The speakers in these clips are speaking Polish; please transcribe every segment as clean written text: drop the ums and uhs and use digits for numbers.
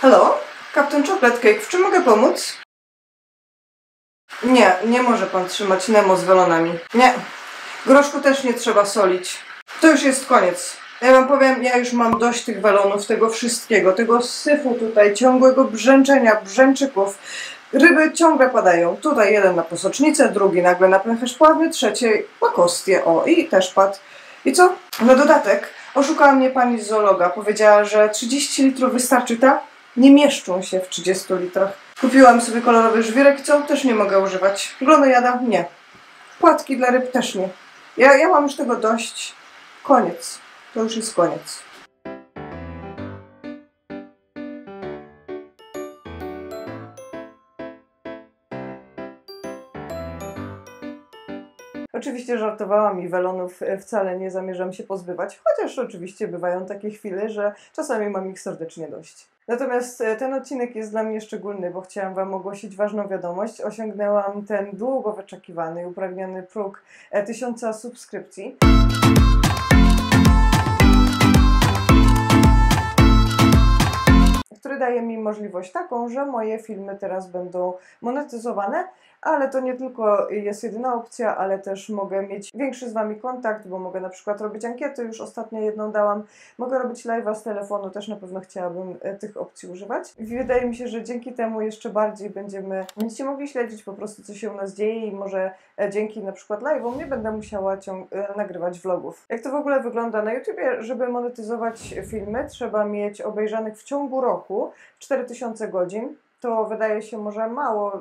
Halo? Captain Chocolate Cake, w czym mogę pomóc? Nie może pan trzymać Nemo z welonami. Nie. Groszku też nie trzeba solić. To już jest koniec. Ja wam powiem, ja już mam dość tych welonów, tego wszystkiego, tego syfu tutaj, ciągłego brzęczenia, brzęczyków. Ryby ciągle padają. Tutaj jeden na posocznicę, drugi nagle na pęcherz pławy, trzeci na kostię. O, i też padł. I co? Na dodatek oszukała mnie pani z zoologa. Powiedziała, że 30 litrów wystarczy, tak? Nie mieszczą się w 30 litrach. Kupiłam sobie kolorowy żwirek, co? Też nie mogę używać. Glonojada? Nie. Płatki dla ryb? Też nie. Ja mam już tego dość. Koniec. To już jest koniec. Oczywiście żartowałam i welonów wcale nie zamierzam się pozbywać, chociaż oczywiście bywają takie chwile, że czasami mam ich serdecznie dość. Natomiast ten odcinek jest dla mnie szczególny, bo chciałam wam ogłosić ważną wiadomość. Osiągnęłam ten długo wyczekiwany i upragniony próg 1000 subskrypcji. Który daje mi możliwość taką, że moje filmy teraz będą monetyzowane, ale to nie tylko jest jedyna opcja, ale też mogę mieć większy z wami kontakt, bo mogę na przykład robić ankiety, już ostatnio jedną dałam, mogę robić live'a z telefonu, też na pewno chciałabym tych opcji używać. Wydaje mi się, że dzięki temu jeszcze bardziej będziecie mogli śledzić po prostu, co się u nas dzieje i może dzięki na przykład live'om nie będę musiała nagrywać vlogów. Jak to w ogóle wygląda na YouTubie? Żeby monetyzować filmy, trzeba mieć obejrzanych w ciągu roku 4000 godzin. To wydaje się może mało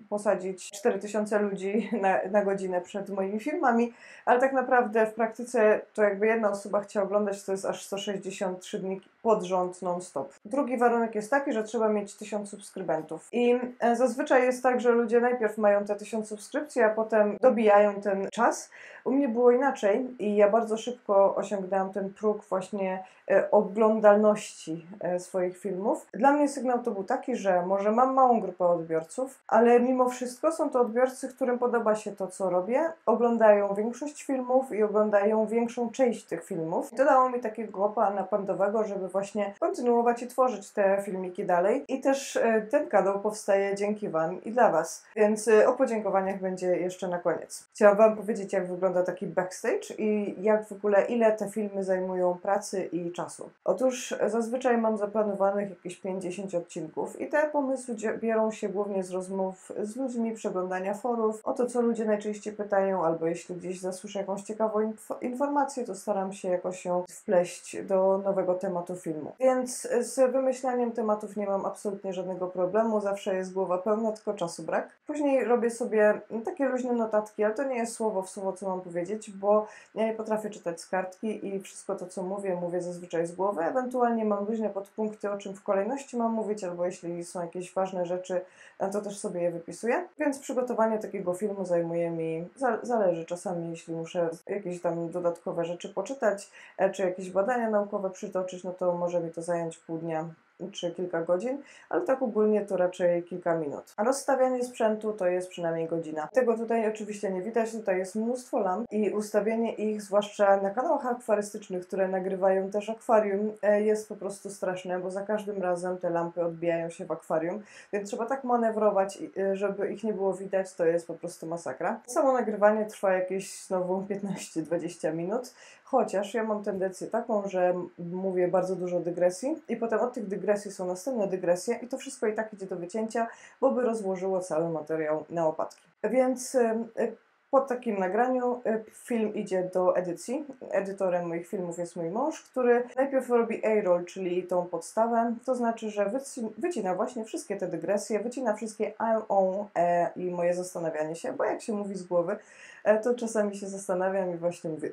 posadzić 4000 ludzi na godzinę przed moimi filmami, ale tak naprawdę w praktyce to jakby jedna osoba chciała oglądać, to jest aż 163 dni pod rząd non-stop. Drugi warunek jest taki, że trzeba mieć 1000 subskrybentów. I zazwyczaj jest tak, że ludzie najpierw mają te 1000 subskrypcji, a potem dobijają ten czas. U mnie było inaczej i ja bardzo szybko osiągnęłam ten próg właśnie oglądalności swoich filmów. Dla mnie sygnał to był taki, że może mam małą grupę odbiorców, ale mimo wszystko są to odbiorcy, którym podoba się to, co robię, oglądają większość filmów i oglądają większą część tych filmów. To dało mi takiego kopa napędowego, żeby właśnie kontynuować i tworzyć te filmiki dalej. I też ten kanał powstaje dzięki wam i dla was. Więc o podziękowaniach będzie jeszcze na koniec. Chciałam wam powiedzieć, jak wygląda taki backstage i jak w ogóle, ile te filmy zajmują pracy i czasu. Otóż zazwyczaj mam zaplanowanych jakieś 50 odcinków i te pomysły biorą się głównie z rozmów z ludźmi, przeglądania forów, o to, co ludzie najczęściej pytają, albo jeśli gdzieś zasłyszę jakąś ciekawą informację, to staram się jakoś ją wpleść do nowego tematu filmu. Więc z wymyślaniem tematów nie mam absolutnie żadnego problemu, zawsze jest głowa pełna, tylko czasu brak. Później robię sobie takie luźne notatki, ale to nie jest słowo w słowo, co mam powiedzieć, bo ja nie potrafię czytać z kartki i wszystko to, co mówię zazwyczaj z głowy. Ewentualnie mam luźne podpunkty, o czym w kolejności mam mówić, albo jeśli są jakieś ważne rzeczy, to też sobie je wypisuję. Więc przygotowanie takiego filmu zajmuje mi, zależy czasami, jeśli muszę jakieś tam dodatkowe rzeczy poczytać, czy jakieś badania naukowe przytoczyć, no to może mi to zająć pół dnia czy kilka godzin, ale tak ogólnie to raczej kilka minut. A rozstawianie sprzętu to jest przynajmniej godzina. Tego tutaj oczywiście nie widać, tutaj jest mnóstwo lamp i ustawienie ich, zwłaszcza na kanałach akwarystycznych, które nagrywają też akwarium, jest po prostu straszne, bo za każdym razem te lampy odbijają się w akwarium, więc trzeba tak manewrować, żeby ich nie było widać, to jest po prostu masakra. Samo nagrywanie trwa jakieś znowu 15-20 minut, chociaż ja mam tendencję taką, że mówię bardzo dużo dygresji i potem od tych dygresji są następne dygresje i to wszystko i tak idzie do wycięcia, bo by rozłożyło cały materiał na łopatki. Więc po takim nagraniu film idzie do edycji. Edytorem moich filmów jest mój mąż, który najpierw robi A-roll, czyli tą podstawę, to znaczy, że wycina właśnie wszystkie te dygresje, wycina wszystkie i moje zastanawianie się, bo jak się mówi z głowy, to czasami się zastanawiam i właśnie mówię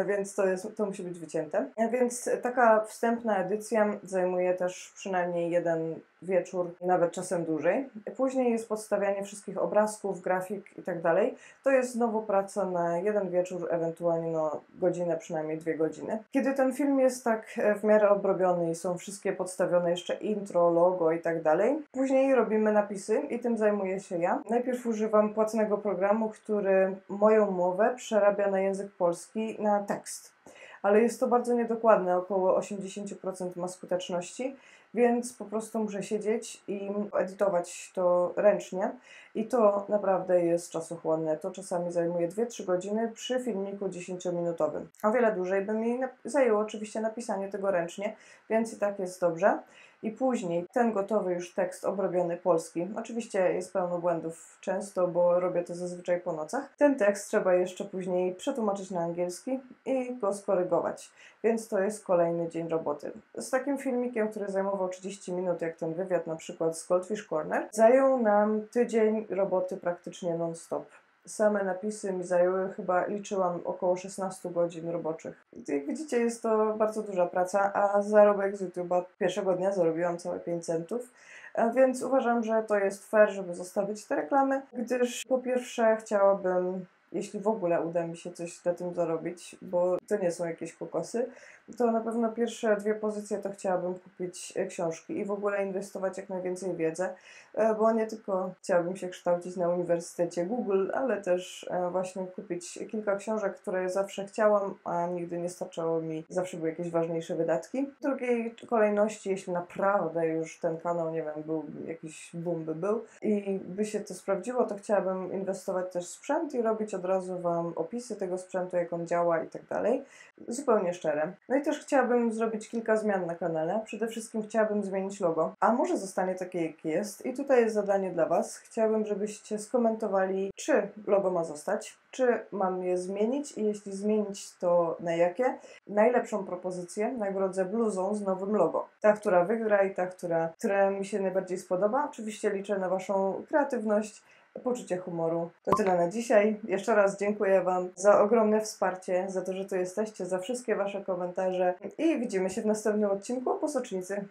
więc to musi być wycięte. Więc taka wstępna edycja zajmuje też przynajmniej jeden wieczór, nawet czasem dłużej. Później jest podstawianie wszystkich obrazków, grafik i tak dalej. To jest znowu praca na jeden wieczór, ewentualnie godzinę, przynajmniej 2 godziny. Kiedy ten film jest tak w miarę obrobiony i są wszystkie podstawione jeszcze intro, logo i tak dalej, później robimy napisy i tym zajmuję się ja. Najpierw używam płatnego programu, który moją mowę przerabia na język polski na tekst. ale jest to bardzo niedokładne, około 80% ma skuteczności, więc po prostu muszę siedzieć i edytować to ręcznie i to naprawdę jest czasochłonne. To czasami zajmuje 2-3 godziny przy filmiku 10-minutowym. O wiele dłużej by mi zajęło oczywiście napisanie tego ręcznie, więc i tak jest dobrze. I później ten gotowy już tekst obrobiony polski, oczywiście jest pełno błędów często, bo robię to zazwyczaj po nocach. Ten tekst trzeba jeszcze później przetłumaczyć na angielski i go skorygować, więc to jest kolejny dzień roboty. Z takim filmikiem, który zajmował 30 minut, jak ten wywiad na przykład z Goldfish Corner, zajął nam tydzień roboty praktycznie non-stop. Same napisy mi zajęły, chyba liczyłam, około 16 godzin roboczych. Jak widzicie, jest to bardzo duża praca, a zarobek z YouTube'a pierwszego dnia zarobiłam całe 5 centów. Więc uważam, że to jest fair, żeby zostawić te reklamy, gdyż po pierwsze chciałabym, jeśli w ogóle uda mi się coś na tym zarobić, bo to nie są jakieś kokosy, to na pewno pierwsze 2 pozycje to chciałabym kupić książki i w ogóle inwestować jak najwięcej w wiedzę, bo nie tylko chciałabym się kształcić na Uniwersytecie Google, ale też właśnie kupić kilka książek, które zawsze chciałam, a nigdy nie starczało mi, zawsze były jakieś ważniejsze wydatki. W drugiej kolejności, jeśli naprawdę już ten kanał, nie wiem, był jakiś boom by był i by się to sprawdziło, to chciałabym inwestować też w sprzęt i robić od razu Wam opisy tego sprzętu, jak on działa i tak dalej. Zupełnie szczere. No i też chciałabym zrobić kilka zmian na kanale. Przede wszystkim chciałabym zmienić logo, a może zostanie takie, jakie jest. I tutaj jest zadanie dla Was. Chciałabym, żebyście skomentowali, czy logo ma zostać, czy mam je zmienić i jeśli zmienić, to na jakie. Najlepszą propozycję nagrodzę bluzą z nowym logo. Ta, która wygra i ta, która mi się najbardziej spodoba. Oczywiście liczę na Waszą kreatywność, poczucie humoru. To tyle na dzisiaj. Jeszcze raz dziękuję Wam za ogromne wsparcie, za to, że tu jesteście, za wszystkie Wasze komentarze i widzimy się w następnym odcinku o Posocznicy.